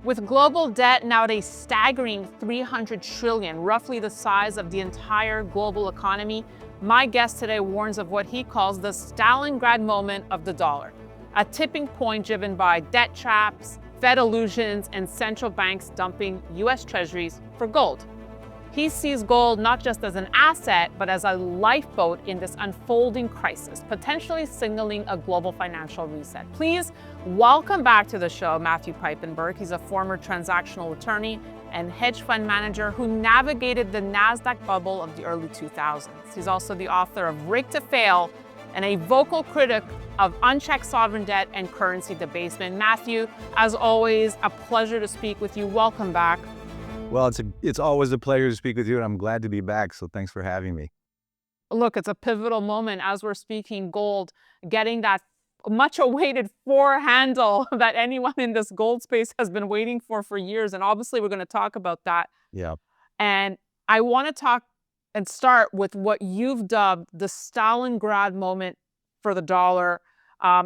With global debt now at a staggering 300 trillion, roughly the size of the entire global economy, my guest today warns of what he calls the Stalingrad moment of the dollar, a tipping point driven by debt traps, Fed illusions, and central banks dumping US Treasuries for gold. He sees gold not just as an asset, but as a lifeboat in this unfolding crisis, potentially signaling a global financial reset. Please welcome back to the show, Matthew Piepenburg. He's a former transactional attorney and hedge fund manager who navigated the NASDAQ bubble of the early 2000s. He's also the author of Rigged to Fail and a vocal critic of unchecked sovereign debt and currency debasement. Matthew, as always, a pleasure to speak with you. Welcome back. Well, it's always a pleasure to speak with you, and I'm glad to be back, so thanks for having me. Look, it's a pivotal moment as we're speaking gold, getting that much awaited four handle that anyone in this gold space has been waiting for years. And obviously, we're going to talk about that. Yeah. And I want to talk and start with what you've dubbed the Stalingrad moment for the dollar.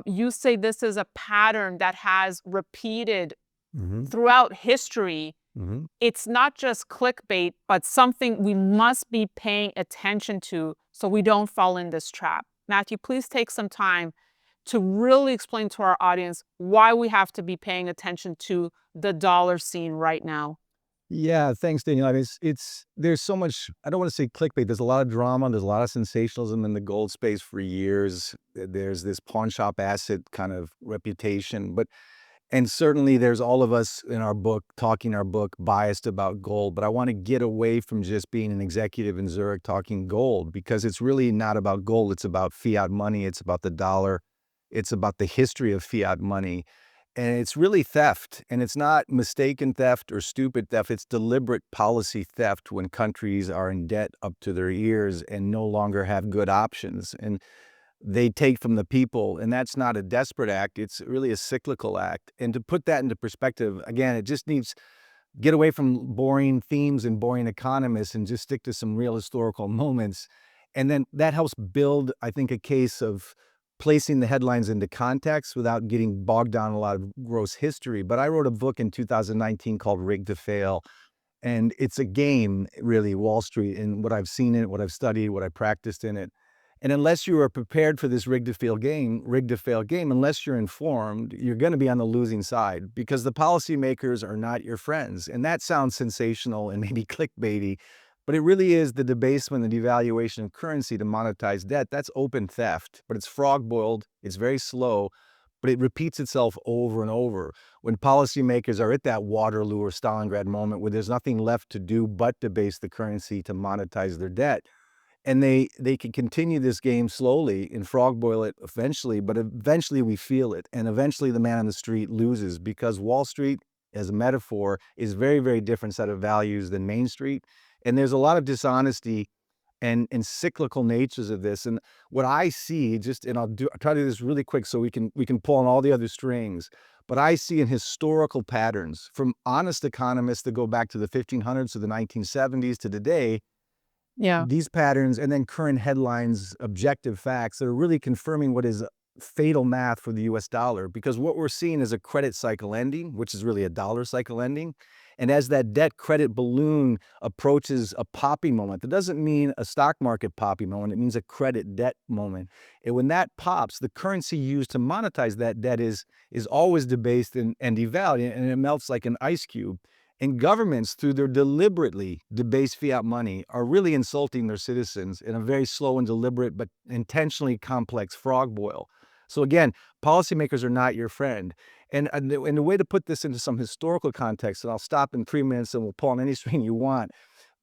You say this is a pattern that has repeated throughout history. It's not just clickbait, but something we must be paying attention to so we don't fall in this trap. Matthew, please take some time to really explain to our audience why we have to be paying attention to the dollar scene right now. Yeah, thanks, Daniel. I mean, there's so much, I don't want to say clickbait. There's a lot of drama. There's a lot of sensationalism in the gold space for years. There's this pawn shop asset kind of reputation, and certainly there's all of us in our book, talking our book, biased about gold. But I want to get away from just being an executive in Zurich talking gold, because it's really not about gold. It's about fiat money. It's about the dollar. It's about the history of fiat money. And it's really theft. And it's not mistaken theft or stupid theft. It's deliberate policy theft when countries are in debt up to their ears and no longer have good options. And they take from the people, and that's not a desperate act. It's really a cyclical act. And to put that into perspective, again, it just needs get away from boring themes and boring economists and just stick to some real historical moments. And then that helps build, I think, a case of placing the headlines into context without getting bogged down in a lot of gross history. But I wrote a book in 2019 called Rigged to Fail. And it's a game, really, Wall Street, and what I've seen in it, what I've studied, what I practiced in it. And unless you are prepared for this rigged to fail game, unless you're informed, you're going to be on the losing side, because the policymakers are not your friends. And that sounds sensational and maybe clickbaity, but it really is the debasement and devaluation of currency to monetize debt. That's open theft, but it's frog-boiled, it's very slow, but it repeats itself over and over. When policymakers are at that Waterloo or Stalingrad moment where there's nothing left to do but debase the currency to monetize their debt, and they can continue this game slowly and frog boil it eventually, but eventually we feel it. And eventually the man on the street loses, because Wall Street, as a metaphor, is very, very different set of values than Main Street. And there's a lot of dishonesty and cyclical natures of this. And what I see, I'll try to do this really quick so we can pull on all the other strings. But I see in historical patterns from honest economists that go back to the 1500s to the 1970s to today, these patterns, and then current headlines, objective facts that are really confirming what is fatal math for the US dollar. Because what we're seeing is a credit cycle ending, which is really a dollar cycle ending. And as that debt credit balloon approaches a popping moment, that doesn't mean a stock market popping moment, it means a credit debt moment. And when that pops, the currency used to monetize that debt is always debased and devalued, and it melts like an ice cube. And governments, through their deliberately debased fiat money, are really insulting their citizens in a very slow and deliberate but intentionally complex frog boil. So again, policymakers are not your friend. And the way to put this into some historical context, and I'll stop in 3 minutes and we'll pull on any string you want.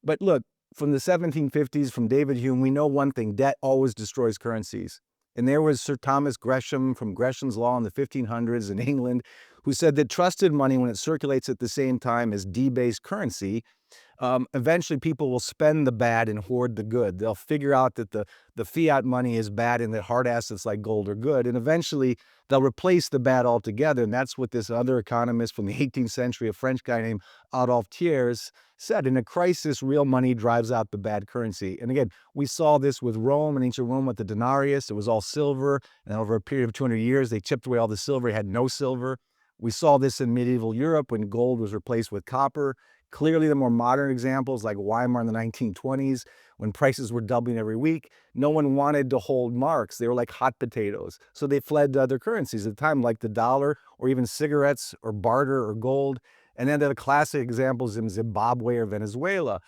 But look, from the 1750s, from David Hume, we know one thing: debt always destroys currencies. And there was Sir Thomas Gresham from Gresham's Law in the 1500s in England, who said that trusted money, when it circulates at the same time as debased currency, eventually people will spend the bad and hoard the good. They'll figure out that the fiat money is bad and that hard assets like gold are good. And eventually they'll replace the bad altogether. And that's what this other economist from the 18th century, a French guy named Adolphe Thiers, said. In a crisis, real money drives out the bad currency. And again, we saw this with Rome, in ancient Rome, with the denarius. It was all silver. And over a period of 200 years, they chipped away all the silver. It had no silver. We saw this in medieval Europe when gold was replaced with copper. Clearly, the more modern examples like Weimar in the 1920s, when prices were doubling every week, no one wanted to hold marks. They were like hot potatoes. So they fled to other currencies at the time, like the dollar or even cigarettes or barter or gold. And then there are the classic examples in Zimbabwe or Venezuela.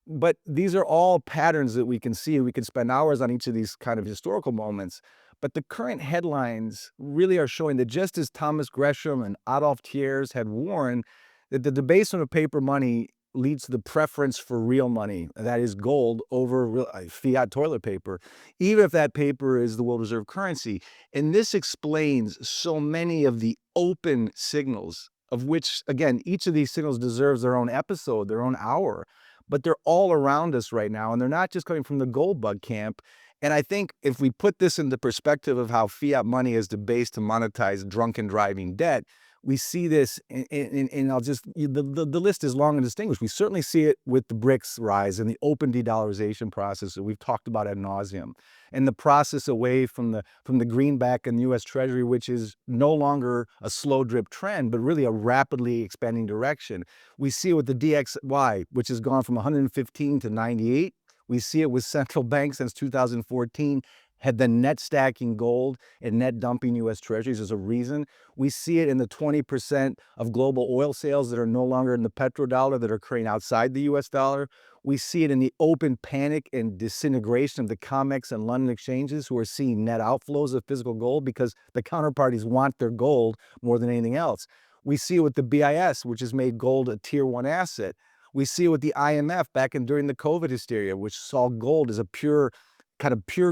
But these are all patterns that we can see. We can spend hours on each of these kind of historical moments. But the current headlines really are showing that just as Thomas Gresham and Adolf Thiers had warned, that the debasement of paper money leads to the preference for real money, that is gold, over fiat toilet paper, even if that paper is the world reserve currency. And this explains so many of the open signals, of which, again, each of these signals deserves their own episode, their own hour. But they're all around us right now, and they're not just coming from the gold bug camp. And I think if we put this into perspective of how fiat money is debased to monetize drunken driving debt, we see this, and I'll just, the list is long and distinguished. We certainly see it with the BRICS rise and the open de-dollarization process that we've talked about ad nauseum, and the process away from the greenback and the U.S. Treasury, which is no longer a slow drip trend, but really a rapidly expanding direction. We see it with the DXY, which has gone from 115 to 98. We see it with central banks since 2014, had the net stacking gold and net dumping U.S. Treasuries as a reason. We see it in the 20% of global oil sales that are no longer in the petrodollar, that are occurring outside the U.S. dollar. We see it in the open panic and disintegration of the COMEX and London exchanges, who are seeing net outflows of physical gold because the counterparties want their gold more than anything else. We see it with the BIS, which has made gold a tier 1 asset. We see it with the IMF back in during the COVID hysteria, which saw gold as a pure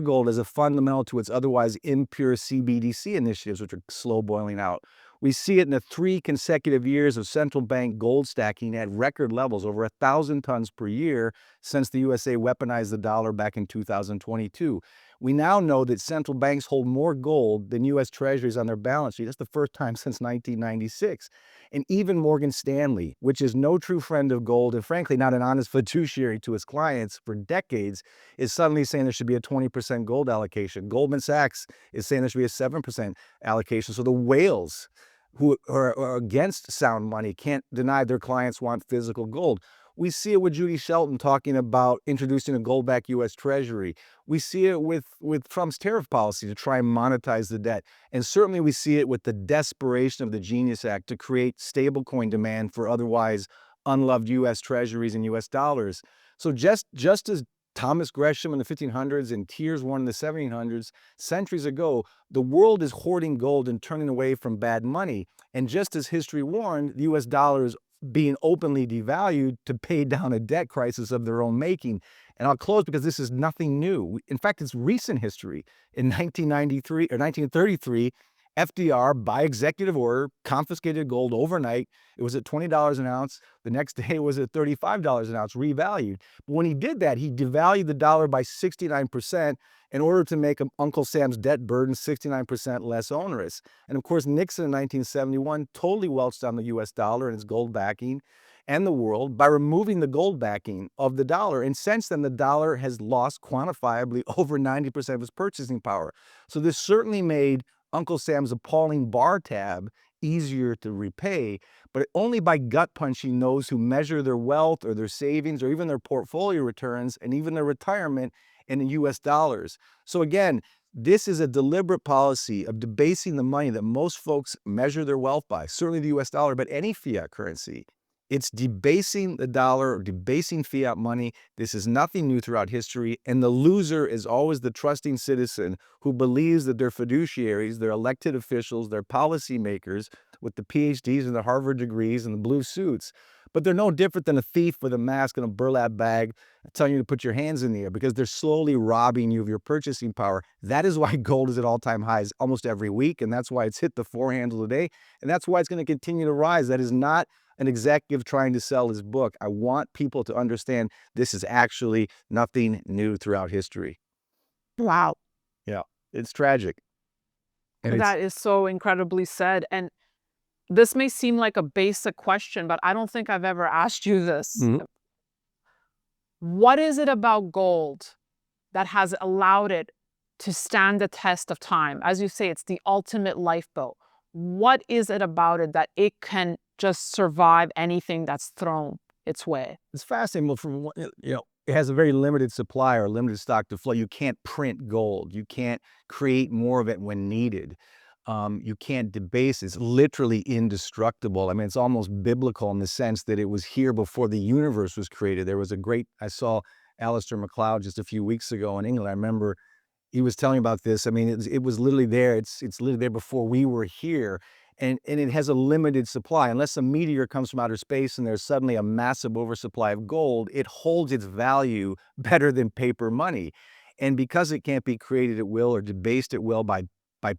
gold as a fundamental to its otherwise impure CBDC initiatives, which are slow boiling out. We see it in the 3 consecutive years of central bank gold stacking at record levels, over 1,000 tons per year since the USA weaponized the dollar back in 2022. We now know that central banks hold more gold than U.S. Treasuries on their balance sheet. That's the first time since 1996. And even Morgan Stanley, which is no true friend of gold and frankly not an honest fiduciary to its clients for decades, is suddenly saying there should be a 20% gold allocation. Goldman Sachs is saying there should be a 7% allocation. So the whales who are against sound money can't deny their clients want physical gold. We see it with Judy Shelton talking about introducing a gold-backed U.S. Treasury. We see it with Trump's tariff policy to try and monetize the debt. And certainly we see it with the desperation of the Genius Act to create stablecoin demand for otherwise unloved U.S. Treasuries and U.S. dollars. So just as Thomas Gresham in the 1500s and Thiers warned in the 1700s, centuries ago, the world is hoarding gold and turning away from bad money. And just as history warned, the U.S. dollar is being openly devalued to pay down a debt crisis of their own making. And I'll close because this is nothing new. In fact, it's recent history. In 1993 or 1933, FDR, by executive order, confiscated gold overnight. It was at $20 an ounce. The next day it was at $35 an ounce, revalued. But when he did that, he devalued the dollar by 69% in order to make Uncle Sam's debt burden 69% less onerous. And of course, Nixon in 1971 totally welched on the US dollar and its gold backing and the world by removing the gold backing of the dollar. And since then, the dollar has lost quantifiably over 90% of its purchasing power. So this certainly made Uncle Sam's appalling bar tab easier to repay, but only by gut punching those who measure their wealth or their savings or even their portfolio returns and even their retirement in US dollars. So again, this is a deliberate policy of debasing the money that most folks measure their wealth by, certainly the US dollar, but any fiat currency. It's debasing the dollar or debasing fiat money. This is nothing new throughout history. And the loser is always the trusting citizen who believes that their fiduciaries, their elected officials, their policymakers with the PhDs and the Harvard degrees and the blue suits, but they're no different than a thief with a mask and a burlap bag telling you to put your hands in the air because they're slowly robbing you of your purchasing power. That is why gold is at all-time highs almost every week, and that's why it's hit the 4 handle today, and that's why it's going to continue to rise. That is not an executive trying to sell his book. I want people to understand this is actually nothing new throughout history. Wow. Yeah, it's tragic. And That is so incredibly said. And this may seem like a basic question, but I don't think I've ever asked you this. Mhm. What is it about gold that has allowed it to stand the test of time? As you say, it's the ultimate lifeboat. What is it about it that it can just survive anything that's thrown its way? It's fascinating. Well, it has a very limited supply or limited stock to flow. You can't print gold. You can't create more of it when needed. You can't debase it. It's literally indestructible. I mean, it's almost biblical in the sense that it was here before the universe was created. I saw Alistair MacLeod just a few weeks ago in England. I remember he was telling about this. I mean, it was literally there. It's literally there before we were here, and it has a limited supply. Unless a meteor comes from outer space and there's suddenly a massive oversupply of gold, it holds its value better than paper money. And because it can't be created at will or debased at will by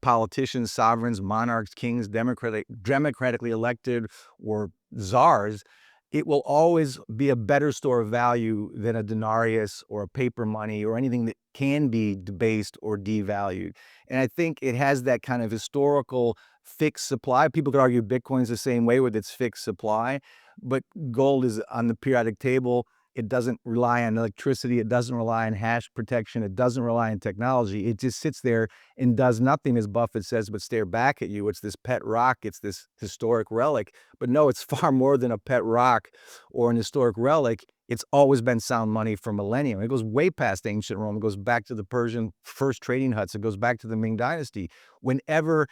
politicians, sovereigns, monarchs, kings, democratically elected, or czars, it will always be a better store of value than a denarius or a paper money or anything that can be debased or devalued. And I think it has that kind of historical fixed supply. People could argue Bitcoin's the same way with its fixed supply, but gold is on the periodic table. It doesn't rely on electricity. It doesn't rely on hash protection. It doesn't rely on technology. It just sits there and does nothing, as Buffett says, but stare back at you. It's this pet rock. It's this historic relic. But no, it's far more than a pet rock or an historic relic. It's always been sound money for millennia. It goes way past ancient Rome. It goes back to the Persian first trading huts. It goes back to the Ming Dynasty. Whenever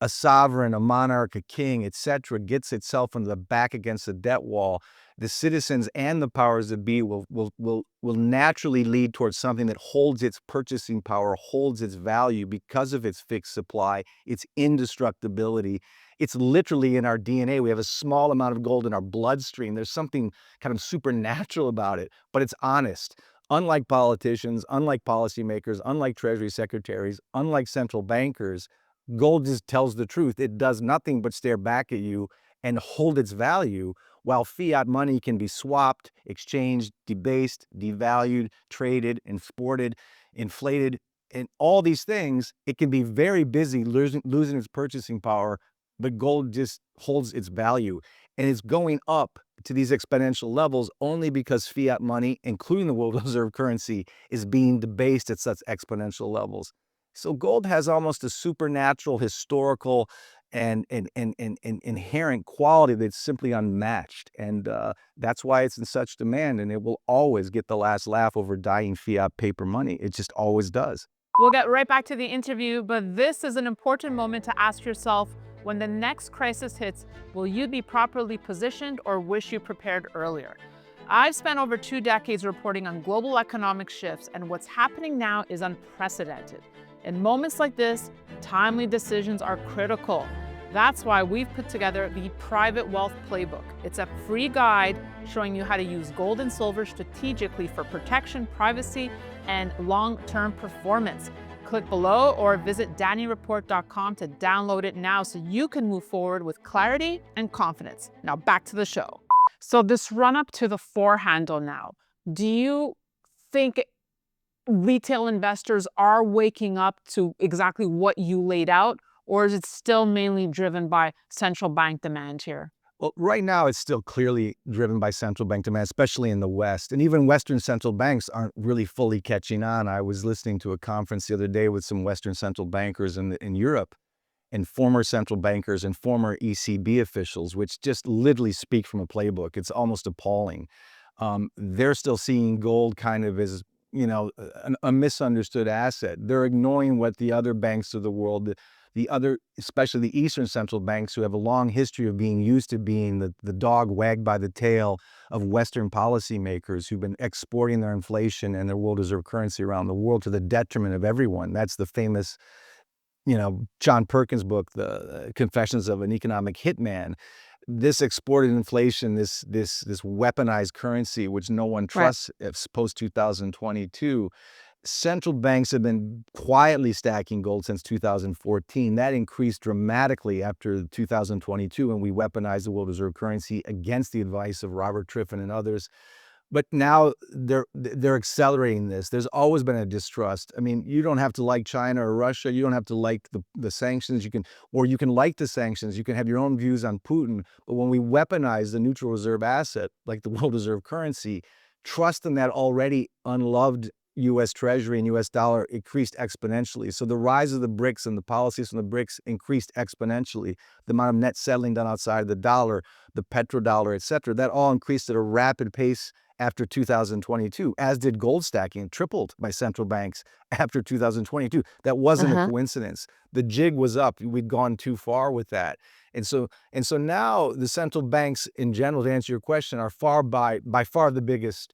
a sovereign, a monarch, a king, etc., gets itself into the back against the debt wall, the citizens and the powers that be will naturally lead towards something that holds its purchasing power, holds its value because of its fixed supply, its indestructibility. It's literally in our DNA. We have a small amount of gold in our bloodstream. There's something kind of supernatural about it, but it's honest. Unlike politicians, unlike policymakers, unlike Treasury secretaries, unlike central bankers, gold just tells the truth. It does nothing but stare back at you and hold its value, while fiat money can be swapped, exchanged, debased, devalued, traded, exported, inflated, and all these things. It can be very busy losing its purchasing power, but gold just holds its value. And it's going up to these exponential levels only because fiat money, including the world reserve currency, is being debased at such exponential levels. So gold has almost a supernatural, historical, and inherent quality that's simply unmatched. And that's why it's in such demand, and it will always get the last laugh over dying fiat paper money. It just always does. We'll get right back to the interview, but this is an important moment to ask yourself, when the next crisis hits, will you be properly positioned or wish you prepared earlier? I've spent over 2 decades reporting on global economic shifts, and what's happening now is unprecedented. In moments like this, timely decisions are critical. That's why we've put together the Private Wealth Playbook. It's a free guide showing you how to use gold and silver strategically for protection, privacy, and long-term performance. Click below or visit DannyReport.com to download it now so you can move forward with clarity and confidence. Now back to the show. So this run up to the 4 handle now, do you think retail investors are waking up to exactly what you laid out, or is it still mainly driven by central bank demand here? Well, right now it's still clearly driven by central bank demand, especially in the West. And even Western central banks aren't really fully catching on. I was listening to a conference the other day with some Western central bankers in Europe, and former central bankers and former ECB officials, which just literally speak from a playbook. It's almost appalling. They're still seeing gold kind of as, a misunderstood asset. They're ignoring what the other banks of the world, especially the Eastern central banks, who have a long history of being used to being the dog wagged by the tail of Western policymakers who've been exporting their inflation and their world reserve currency around the world to the detriment of everyone. That's the famous, John Perkins book, The Confessions of an Economic Hitman. This exported inflation, this weaponized currency, which no one Right. trusts, post 2022. Central banks have been quietly stacking gold since 2014. That increased dramatically after 2022 when we weaponized the world reserve currency against the advice of Robert Triffin and others. But now they're accelerating this. There's always been a distrust. I mean, you don't have to like China or Russia. You don't have to like the sanctions. You can like the sanctions. You can have your own views on Putin. But when we weaponize the neutral reserve asset, like the world reserve currency, trust in that already unloved U.S. Treasury and U.S. dollar increased exponentially. So the rise of the BRICS and the policies from the BRICS increased exponentially. The amount of net settling done outside of the dollar, the petrodollar, et cetera, that all increased at a rapid pace after 2022, as did gold stacking, tripled by central banks after 2022. That wasn't a Uh-huh. coincidence. The jig was up. We'd gone too far with that. And so now the central banks in general, to answer your question, are by far the biggest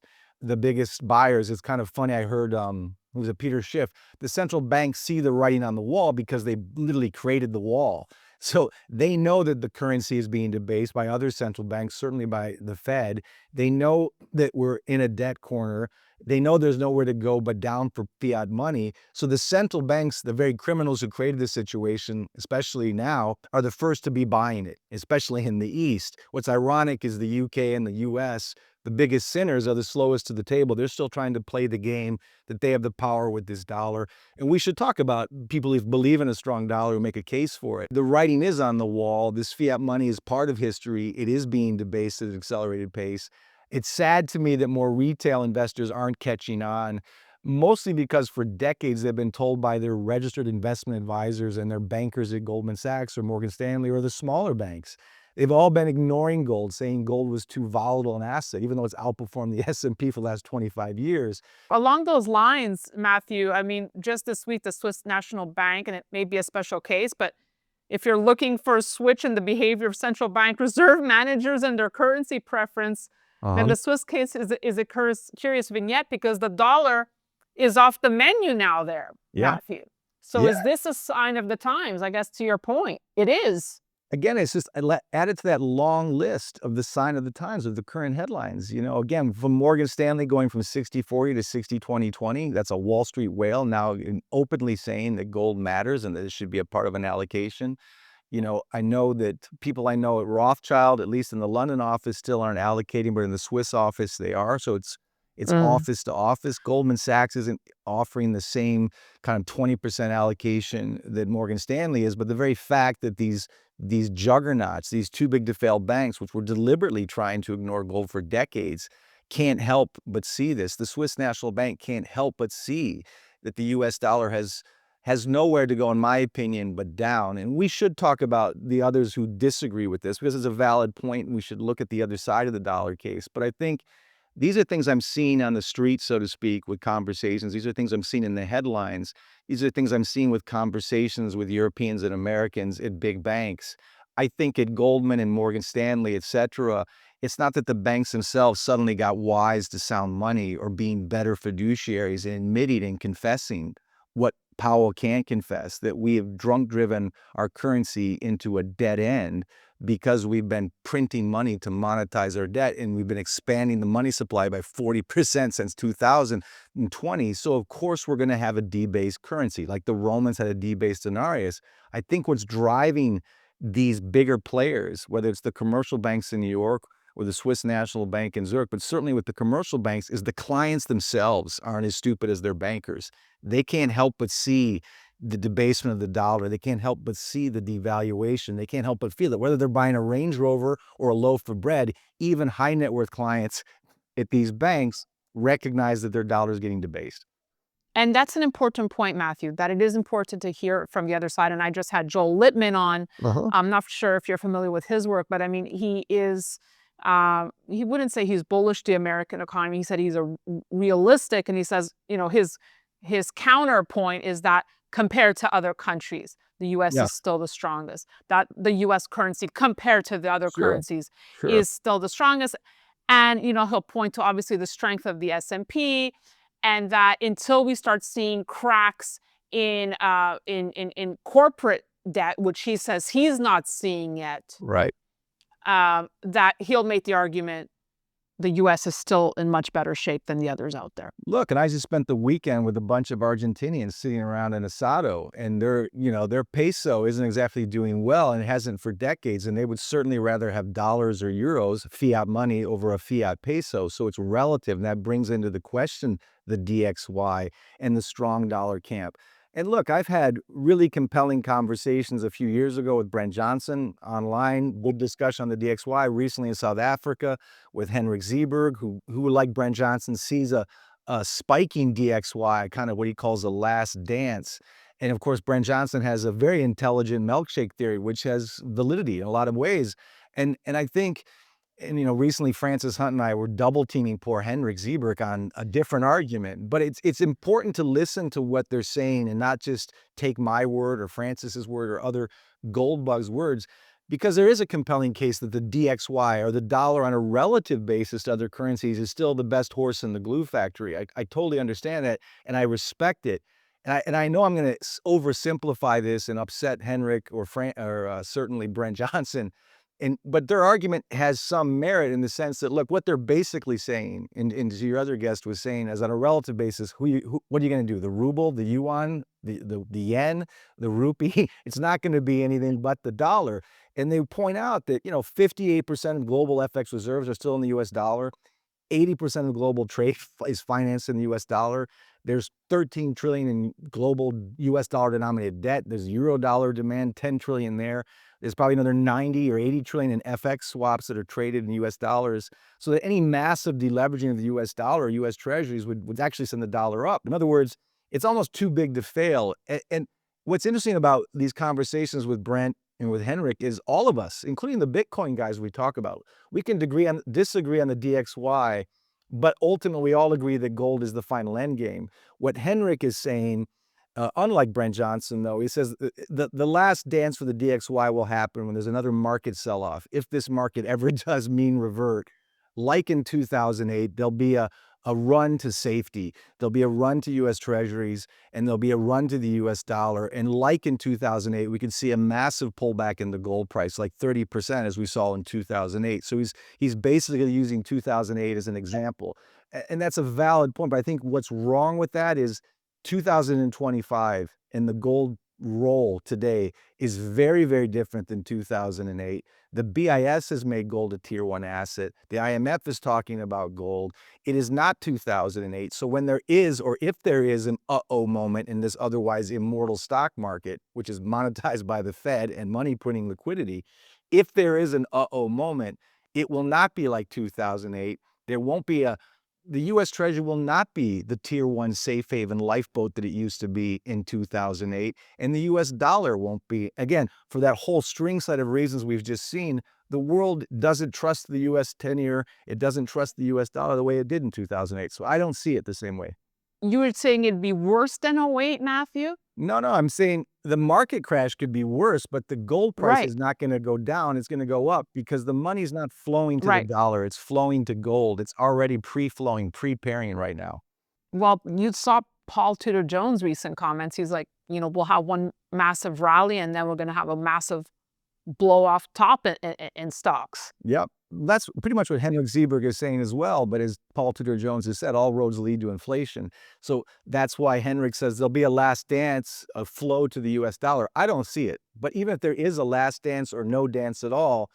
buyers. It's kind of funny. I heard it was a Peter Schiff. The central banks see the writing on the wall because they literally created the wall. So they know that the currency is being debased by other central banks, certainly by the Fed. They know that we're in a debt corner. They know there's nowhere to go but down for fiat money. So the central banks, the very criminals who created this situation, especially now, are the first to be buying it, especially in the East. What's ironic is the UK and the US, the biggest sinners, are the slowest to the table. They're still trying to play the game that they have the power with this dollar. And we should talk about people who believe in a strong dollar who make a case for it. The writing is on the wall. This fiat money is part of history. It is being debased at an accelerated pace. It's sad to me that more retail investors aren't catching on, mostly because for decades they've been told by their registered investment advisors and their bankers at Goldman Sachs or Morgan Stanley or the smaller banks. They've all been ignoring gold, saying gold was too volatile an asset, even though it's outperformed the S&P for the last 25 years. Along those lines, Matthew, I mean, just this week, the Swiss National Bank, and it may be a special case, but if you're looking for a switch in the behavior of central bank reserve managers and their currency preference, then Uh-huh. the Swiss case is a curious vignette because the dollar is off the menu now there, Yeah. Matthew. So Yeah. is this a sign of the times? I guess to your point, it is. Again, it's just added to that long list of the sign of the times of the current headlines. Again, from Morgan Stanley going from 60-40 to 60-20-20, that's a Wall Street whale now openly saying that gold matters and that it should be a part of an allocation. I know that people I know at Rothschild, at least in the London office, still aren't allocating, but in the Swiss office they are. So it's Mm. office to office. Goldman Sachs isn't offering the same kind of 20% allocation that Morgan Stanley is, but the very fact that these juggernauts, these too big to fail banks, which were deliberately trying to ignore gold for decades, can't help but see this. The Swiss National Bank can't help but see that the US dollar has nowhere to go, in my opinion, but down. And we should talk about the others who disagree with this because it's a valid point and we should look at the other side of the dollar case. But I think these are things I'm seeing on the street, so to speak, with conversations. These are things I'm seeing in the headlines. These are things I'm seeing with conversations with Europeans and Americans at big banks. I think at Goldman and Morgan Stanley, et cetera, it's not that the banks themselves suddenly got wise to sound money or being better fiduciaries and admitting and confessing what Powell can't confess, that we have drunk-driven our currency into a dead end because we've been printing money to monetize our debt, and we've been expanding the money supply by 40% since 2020. So of course we're going to have a debased currency, like the Romans had a debased denarius. I think what's driving these bigger players, whether it's the commercial banks in New York or the Swiss National Bank in Zurich, but certainly with the commercial banks, is the clients themselves aren't as stupid as their bankers. They can't help but see the debasement of the dollar. They can't help but see the devaluation. They can't help but feel it. Whether they're buying a Range Rover or a loaf of bread, even high net worth clients at these banks recognize that their dollar is getting debased. And that's an important point, Matthew, that it is important to hear from the other side. And I just had Joel Littman on. Uh-huh. I'm not sure if you're familiar with his work, but I mean, he wouldn't say he's bullish the American economy. He said he's a realistic, and he says, his counterpoint is that compared to other countries, the U.S. Yeah, is still the strongest. That the U.S. currency compared to the other sure, currencies sure. is still the strongest. And he'll point to obviously the strength of the S&P, and that until we start seeing cracks in corporate debt, which he says he's not seeing yet, Right. that he'll make the argument the U.S. is still in much better shape than the others out there. Look, and I just spent the weekend with a bunch of Argentinians sitting around in Asado, and their peso isn't exactly doing well, and it hasn't for decades, and they would certainly rather have dollars or euros, fiat money, over a fiat peso. So it's relative, and that brings into the question the DXY and the strong dollar camp. And look, I've had really compelling conversations a few years ago with Brent Johnson online, good discussion on the DXY, recently in South Africa with Henrik Zeeberg, who like Brent Johnson, sees a spiking DXY, kind of what he calls the last dance. And of course, Brent Johnson has a very intelligent milkshake theory, which has validity in a lot of ways. And I think, and recently Francis Hunt and I were double teaming poor Henrik Zieberk on a different argument. But it's important to listen to what they're saying and not just take my word or Francis's word or other gold bugs words, because there is a compelling case that the DXY, or the dollar on a relative basis to other currencies, is still the best horse in the glue factory. I totally understand that, and I respect it. And I know I'm going to oversimplify this and upset Henrik or certainly Brent Johnson. But their argument has some merit in the sense that, look, what they're basically saying, and as your other guest was saying, is on a relative basis, what are you going to do? The ruble, the yuan, the yen, the rupee? It's not going to be anything but the dollar. And they point out that 58% of global FX reserves are still in the U.S. dollar. 80% of global trade is financed in the US dollar. There's 13 trillion in global US dollar denominated debt. There's euro dollar demand, 10 trillion there. There's probably another 90 or 80 trillion in FX swaps that are traded in US dollars. So that any massive deleveraging of the US dollar or US treasuries would actually send the dollar up. In other words, it's almost too big to fail. And what's interesting about these conversations with Brent and with Henrik is all of us, including the Bitcoin guys we talk about, we can disagree on the DXY, but ultimately we all agree that gold is the final end game. What Henrik is saying, unlike Brent Johnson, though, he says the last dance for the DXY will happen when there's another market sell-off. If this market ever does mean revert, like in 2008, there'll be a run to safety. There'll be a run to U.S. Treasuries, and there'll be a run to the U.S. dollar. And like in 2008, we could see a massive pullback in the gold price, like 30%, as we saw in 2008. So he's basically using 2008 as an example. And that's a valid point. But I think what's wrong with that is 2025 and the gold roll today is very, very different than 2008. The BIS has made gold a tier 1 asset. The IMF is talking about gold. It is not 2008. So when there is, or if there is, an uh-oh moment in this otherwise immortal stock market, which is monetized by the Fed and money printing liquidity, if there is an uh-oh moment, it will not be like 2008. There won't be the U.S. Treasury will not be the tier 1 safe haven lifeboat that it used to be in 2008. And the U.S. dollar won't be. Again, for that whole string set of reasons we've just seen, the world doesn't trust the U.S. 10-year. It doesn't trust the U.S. dollar the way it did in 2008. So I don't see it the same way. You were saying it'd be worse than '08, Matthew? No, I'm saying the market crash could be worse, but the gold price Right, is not going to go down. It's going to go up because the money's not flowing to the right. dollar. It's flowing to gold. It's already pre-flowing, preparing right now. Well, you saw Paul Tudor Jones' recent comments. He's like, we'll have one massive rally and then we're going to have a massive blow off top in stocks. Yep. That's pretty much what Henrik Zieberg is saying as well. But as Paul Tudor Jones has said, all roads lead to inflation. So that's why Henrik says there'll be a last dance, a flow to the US dollar. I don't see it. But even if there is a last dance or no dance at all,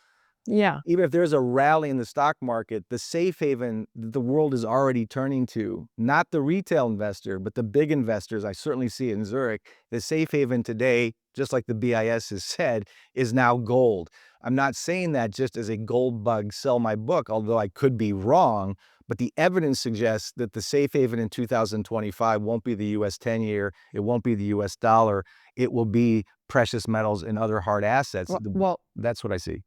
Yeah. even if there's a rally in the stock market, the safe haven that the world is already turning to, not the retail investor, but the big investors, I certainly see it in Zurich, the safe haven today, just like the BIS has said, is now gold. I'm not saying that just as a gold bug, sell my book, although I could be wrong, but the evidence suggests that the safe haven in 2025 won't be the US 10-year, it won't be the US dollar, it will be precious metals and other hard assets. Well, That's what I see.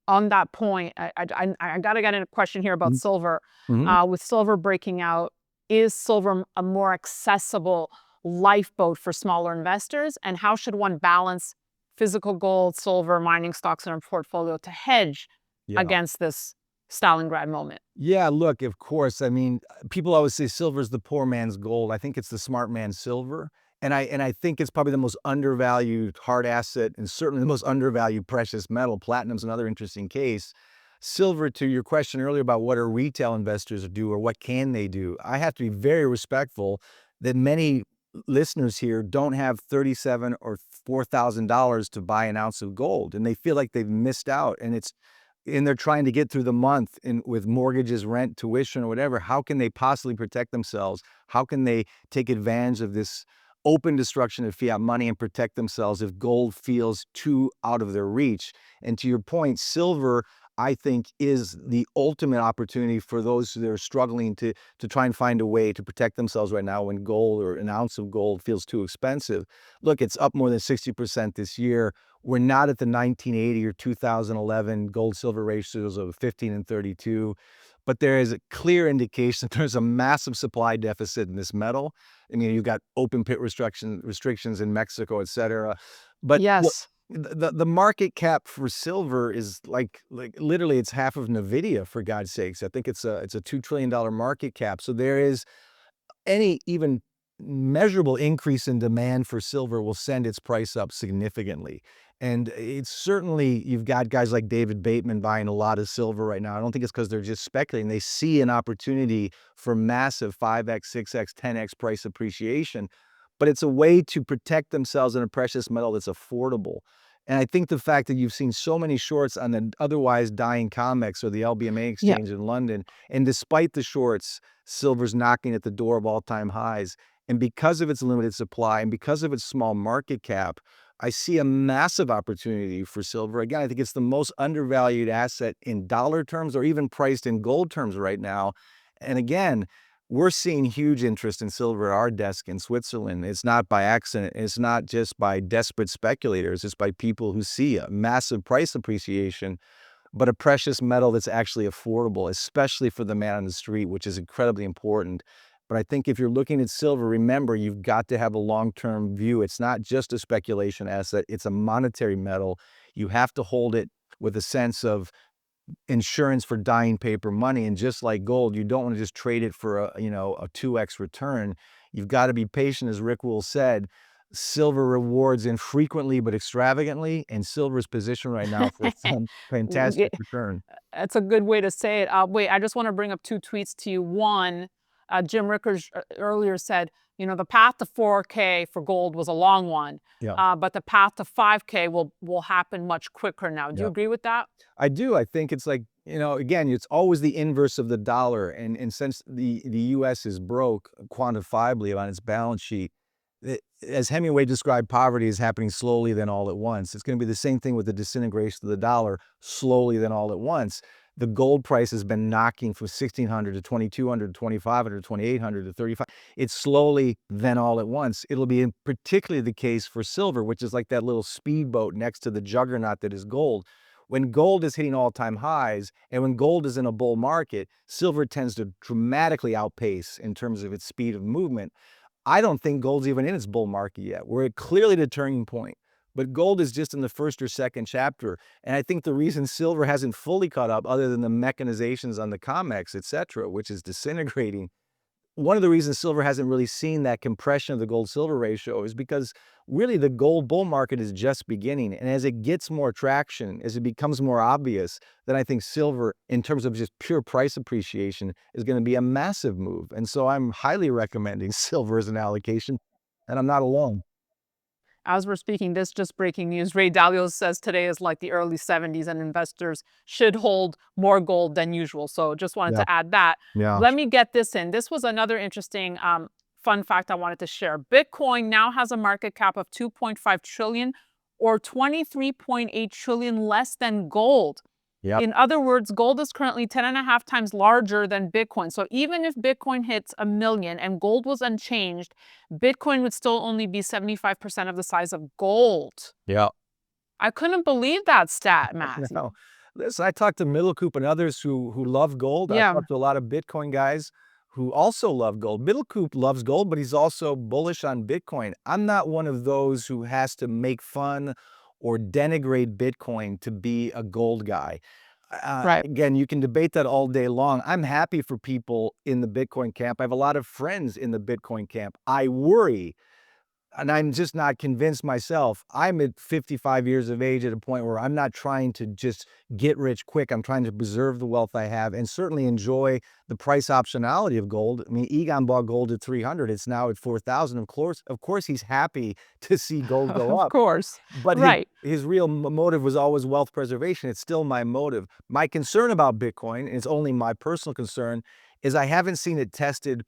on that point, I got to get in a question here about silver. Mm-hmm. With silver breaking out, is silver a more accessible lifeboat for smaller investors? And how should one balance physical gold, silver, mining stocks in a portfolio to hedge Yeah. against this Stalingrad moment? Yeah, look, of course. I mean, people always say silver's the poor man's gold. I think it's the smart man's silver. And I think it's probably the most undervalued hard asset and certainly the most undervalued precious metal. Platinum's another interesting case. Silver, to your question earlier about what do retail investors do or what can they do, I have to be very respectful that many listeners here don't have $37,000 or $4,000 to buy an ounce of gold, and they feel like they've missed out. And they're trying to get through the month with mortgages, rent, tuition, or whatever. How can they possibly protect themselves? How can they take advantage of this open destruction of fiat money and protect themselves if gold feels too out of their reach? And to your point, silver, I think is the ultimate opportunity for those that are struggling to try and find a way to protect themselves right now when gold or an ounce of gold feels too expensive. Look, it's up more than 60% this year. We're not at the 1980 or 2011 gold silver ratios of 15 and 32, but there is a clear indication that there's a massive supply deficit in this metal. I mean, you've got open pit restrictions in Mexico, et cetera. But what Yes. the market cap for silver is like literally it's half of Nvidia, for God's sakes. I think it's a $2 trillion market cap. So there is any even measurable increase in demand for silver will send its price up significantly. And it's certainly, you've got guys like David Bateman buying a lot of silver right now. I don't think it's because they're just speculating. They see an opportunity for massive 5x, 6x, 10x price appreciation, but it's a way to protect themselves in a precious metal that's affordable. And I think the fact that you've seen so many shorts on the otherwise dying COMEX or the LBMA Yeah. exchange in London, and despite the shorts, silver's knocking at the door of all-time highs. And because of its limited supply and because of its small market cap, I see a massive opportunity for silver. Again, I think it's the most undervalued asset in dollar terms or even priced in gold terms right now. And again, we're seeing huge interest in silver at our desk in Switzerland. It's not by accident. It's not just by desperate speculators. It's by people who see a massive price appreciation, but a precious metal that's actually affordable, especially for the man on the street, which is incredibly important. But I think if you're looking at silver, remember, you've got to have a long-term view. It's not just a speculation asset. It's a monetary metal. You have to hold it with a sense of insurance for dying paper money. And just like gold, you don't want to just trade it for a 2x return. You've got to be patient, as Rick Wool said. Silver rewards infrequently but extravagantly, and silver's positioned right now for some Yeah, fantastic return. that's a good way to say it. Wait, I just want to bring up two tweets to you. One, Jim Rickers earlier said, the path to 4K for gold was a long one, Yeah. but the path to 5K will happen much quicker now. Do you Yeah. agree with that? I do. I think it's like, again, it's always the inverse of the dollar. And since the US is broke quantifiably on its balance sheet, as Hemingway described, poverty is happening slowly, then all at once. It's going to be the same thing with the disintegration of the dollar, slowly, then all at once. The gold price has been knocking from 1,600 to 2,200 to 2,500 to 2,800 to 35. It's slowly, then all at once. It'll be particularly the case for silver, which is like that little speedboat next to the juggernaut that is gold. When gold is hitting all-time highs and when gold is in a bull market, silver tends to dramatically outpace in terms of its speed of movement. I don't think gold's even in its bull market yet. We're clearly at a turning point, but gold is just in the first or second chapter. And I think the reason silver hasn't fully caught up, other than the mechanizations on the COMEX, et cetera, which is disintegrating, one of the reasons silver hasn't really seen that compression of the gold-silver ratio is because really the gold bull market is just beginning. And as it gets more traction, as it becomes more obvious, then I think silver, in terms of just pure price appreciation, is going to be a massive move. And so I'm highly recommending silver as an allocation, and I'm not alone. As we're speaking, this just breaking news. Ray Dalio says today is like the early 70s and investors should hold more gold than usual. So just wanted Yeah, to add that. yeah. Let me get this in. This was another interesting fun fact I wanted to share. Bitcoin now has a market cap of 2.5 trillion or 23.8 trillion less than gold. Yep. In other words, gold is currently 10 and a half times larger than Bitcoin. So even if Bitcoin hits a million and gold was unchanged, Bitcoin would still only be 75% of the size of gold. Yeah. I couldn't believe that stat, Matthew. No. Listen, I talked to Middlecoop and others who love gold. I've Yeah, talked to a lot of Bitcoin guys who also love gold. Middlecoop loves gold, but he's also bullish on Bitcoin. I'm not one of those who has to make fun or denigrate Bitcoin to be a gold guy. right. Again, you can debate that all day long. I'm happy for people in the Bitcoin camp. I have a lot of friends in the Bitcoin camp. I worry, and I'm just not convinced myself. I'm at 55 years of age at a point where I'm not trying to just get rich quick. I'm trying to preserve the wealth I have and certainly enjoy the price optionality of gold. I mean, Egon bought gold at 300. It's now at 4,000. Of course, he's happy to see gold go Of up. course. But Right. his real motive was always wealth preservation. It's still my motive. My concern about Bitcoin, and it's only my personal concern, is I haven't seen it tested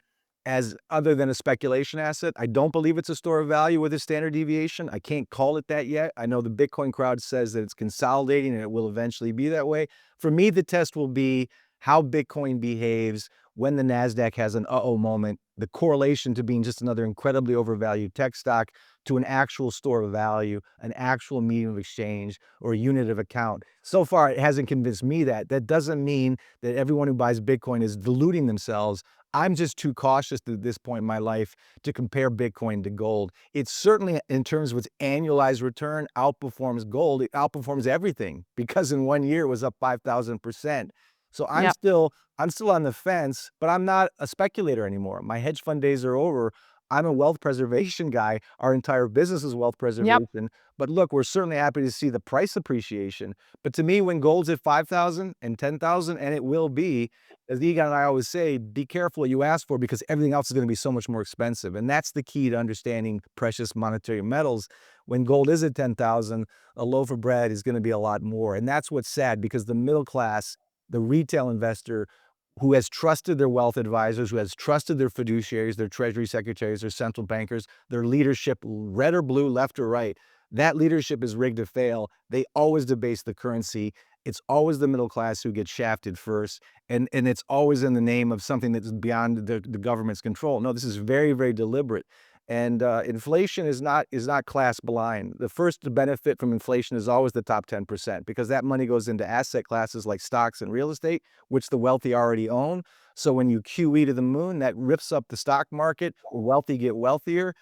as other than a speculation asset. I don't believe it's a store of value with a standard deviation. I can't call it that yet. I know the Bitcoin crowd says that it's consolidating and it will eventually be that way. For me, the test will be how Bitcoin behaves when the NASDAQ has an uh-oh moment, the correlation to being just another incredibly overvalued tech stock to an actual store of value, an actual medium of exchange, or a unit of account. So far, it hasn't convinced me that. That doesn't mean that everyone who buys Bitcoin is deluding themselves. I'm just too cautious at this point in my life to compare Bitcoin to gold. It certainly, in terms of its annualized return, outperforms gold. It outperforms everything because in 1 year it was up 5,000%. So Yep. I'm still on the fence, but I'm not a speculator anymore. My hedge fund days are over. I'm a wealth preservation guy. Our entire business is wealth Yep. preservation. But look, we're certainly happy to see the price appreciation. But to me, when gold's at 5,000 and 10,000, and it will be, as Egon and I always say, be careful what you ask for because everything else is going to be so much more expensive. And that's the key to understanding precious monetary metals. When gold is at 10,000, a loaf of bread is going to be a lot more. And that's what's sad because the middle class, the retail investor who has trusted their wealth advisors, who has trusted their fiduciaries, their treasury secretaries, their central bankers, their leadership, red or blue, left or right, that leadership is rigged to fail. They always debase the currency. It's always the middle class who gets shafted first, and it's always in the name of something that is beyond the government's control. No, this is very, very deliberate. And inflation is not class blind. The first to benefit from inflation is always the top 10% because that money goes into asset classes like stocks and real estate, which the wealthy already own. So when you QE to the moon, that rips up the stock market. The wealthy get wealthier.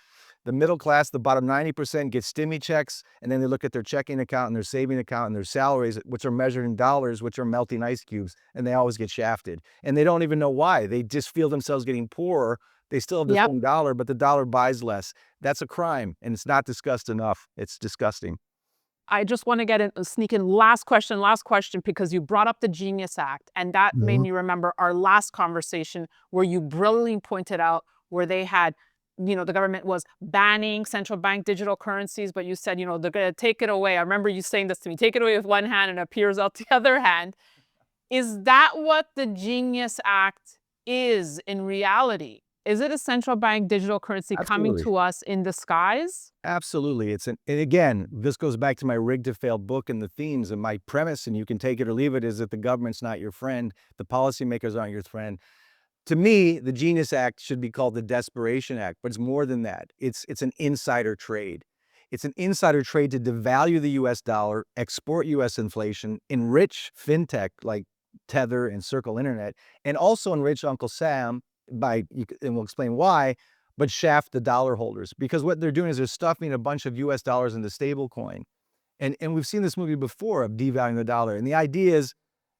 The middle class, the bottom 90%, get stimmy checks, and then they look at their checking account and their saving account and their salaries, which are measured in dollars, which are melting ice cubes, and they always get shafted. And they don't even know why. They just feel themselves getting poorer. They still have the Yep. same dollar, but the dollar buys less. That's a crime, and it's not discussed enough. It's disgusting. I just want to get in, sneak in last question, because you brought up the Genius Act, and that made Mhm. me remember our last conversation where you brilliantly pointed out where they had, the government was banning central bank digital currencies, but you said, they're going to take it away. I remember you saying this to me, take it away with one hand and it appears out the other hand. Is that what the Genius Act is in reality? Is it a central bank digital currency coming Absolutely. to us in disguise? Absolutely. And again, this goes back to my Rig to Fail book and the themes and my premise, and you can take it or leave it, is that the government's not your friend. The policymakers aren't your friend. To me, the Genius Act should be called the Desperation Act, but it's more than that. It's an insider trade. It's an insider trade to devalue the US dollar, export US inflation, enrich fintech like Tether and Circle Internet, and also enrich Uncle Sam and we'll explain why, but shaft the dollar holders. Because what they're doing is they're stuffing a bunch of US dollars into stablecoin. And we've seen this movie before of devaluing the dollar. And the idea is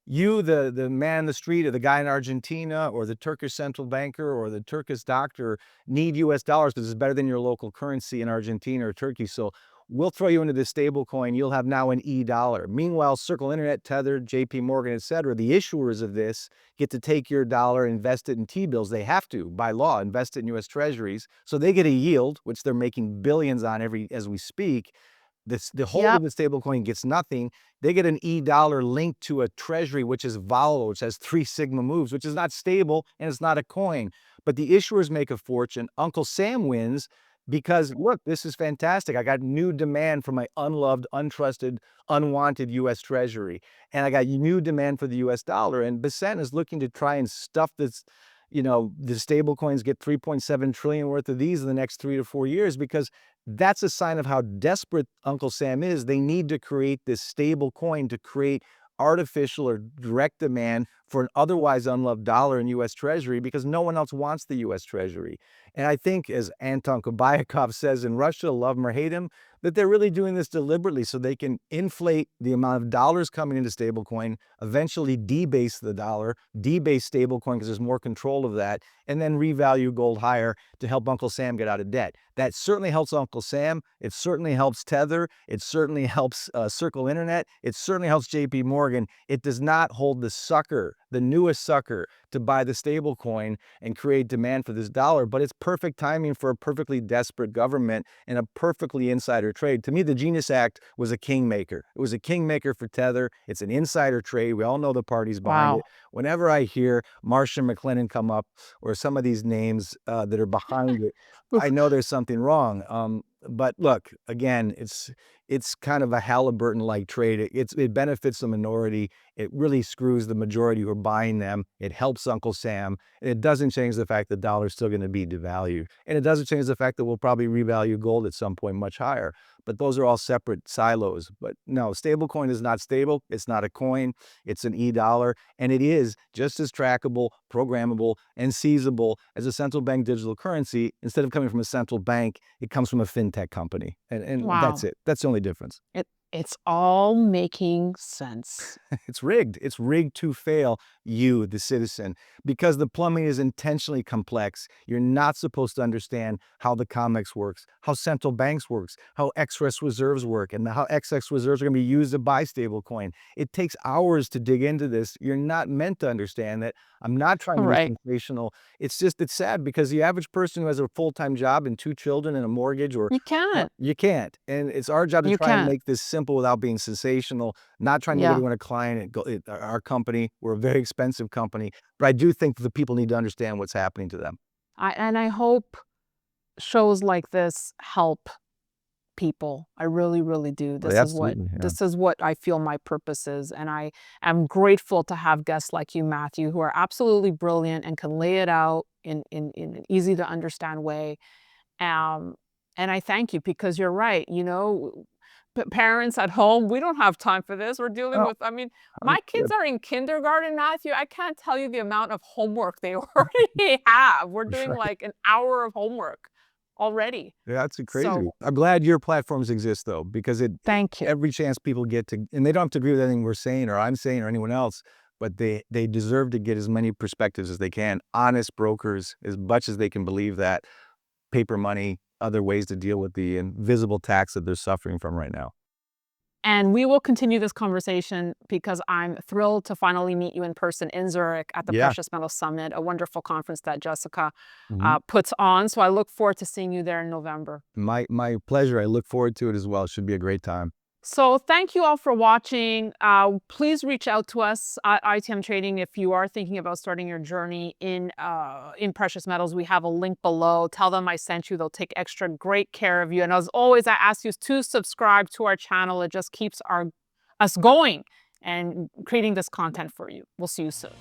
you, the man in the street or the guy in Argentina or the Turkish central banker or the Turkish doctor need US dollars because it's better than your local currency in Argentina or Turkey. So we'll throw you into this stable coin. You'll have now an e-dollar. Meanwhile, Circle Internet, Tether, JP Morgan, et cetera, the issuers of this get to take your dollar, invest it in T-bills. They have to, by law, invest it in US Treasuries. So they get a yield, which they're making billions on as we speak. The holder of Yep. the stablecoin gets nothing. They get an e-dollar linked to a treasury, which is volatile, which has 3 sigma moves, which is not stable and it's not a coin. But the issuers make a fortune. Uncle Sam wins because look, this is fantastic. I got new demand from my unloved, untrusted, unwanted US Treasury. And I got new demand for the US dollar. And Bessent is looking to try and stuff this, the stable coins, get 3.7 trillion worth of these in the next 3 to 4 years because that's a sign of how desperate Uncle Sam is. They need to create this stable coin to create artificial or direct demand for an otherwise unloved dollar in US Treasury because no one else wants the US Treasury. And I think, as Anton Kobayakov says in Russia, love him or hate him, that they're really doing this deliberately so they can inflate the amount of dollars coming into stablecoin, eventually debase the dollar, debase stablecoin because there's more control of that, and then revalue gold higher to help Uncle Sam get out of debt. That certainly helps Uncle Sam. It certainly helps Tether. It certainly helps Circle Internet. It certainly helps JP Morgan. It does not hold the sucker the newest sucker to buy the stable coin and create demand for this dollar, but it's perfect timing for a perfectly desperate government and a perfectly insider trade. To me, the Genius Act was a kingmaker. It was a kingmaker for Tether. It's an insider trade. We all know the parties behind it. Wow. Whenever I hear Marsh and McLennan come up, or some of these names that are behind it, I know there's something wrong. But look, again, it's kind of a Halliburton-like trade. It benefits the minority. It really screws the majority who are buying them. It helps Uncle Sam. And it doesn't change the fact the dollar's still going to be devalued. And it doesn't change the fact that we'll probably revalue gold at some point much higher. But those are all separate silos. But no, stablecoin is not stable. It's not a coin. It's an e-dollar. And it is just as trackable, programmable, and seizable as a central bank digital currency. Instead of coming from a central bank, it comes from a fintech company. And that's Wow. it. That's the only difference. It's all making sense. It's rigged. It's rigged to fail you, the citizen, because the plumbing is intentionally complex. You're not supposed to understand how the COMEX works, how central banks works, how excess reserves work, and how excess reserves are going to be used to buy stablecoin. It takes hours to dig into this. You're not meant to understand that. I'm not trying to be Right. sensational. It's sad because the average person who has a full-time job and 2 children and a mortgage, or You can't. you can't. And it's our job to You try and can't. make this simple without being sensational, not trying to get Yeah. everyone a client at our company. We're a very expensive company, but I do think the people need to understand what's happening to them. I hope shows like this help people. I really, really do. Well, absolutely, yeah. This is what I feel my purpose is. And I am grateful to have guests like you, Matthew, who are absolutely brilliant and can lay it out in an easy to understand way. Um, and I thank you because you're right. Parents at home, we don't have time for this. We're dealing Oh, with, I mean, my kids understood. are in kindergarten, Matthew. I can't tell you the amount of homework they already have. We're doing Right. like an hour of homework already. Yeah, that's crazy. So I'm glad your platforms exist though, because thank you. every chance people get to, and they don't have to agree with anything we're saying or I'm saying or anyone else, but they deserve to get as many perspectives as they can. Honest brokers, as much as they can believe that, paper money, other ways to deal with the invisible tax that they're suffering from right now. And we will continue this conversation because I'm thrilled to finally meet you in person in Zurich at the Yeah. Precious Metals Summit, a wonderful conference that Jessica Mhm. puts on. So I look forward to seeing you there in November. My pleasure. I look forward to it as well. It should be a great time. So thank you all for watching. Please reach out to us at ITM Trading if you are thinking about starting your journey in precious metals. We have a link below. Tell them I sent you. They'll take extra great care of you. And as always, I ask you to subscribe to our channel. It just keeps us going and creating this content for you. We'll see you soon.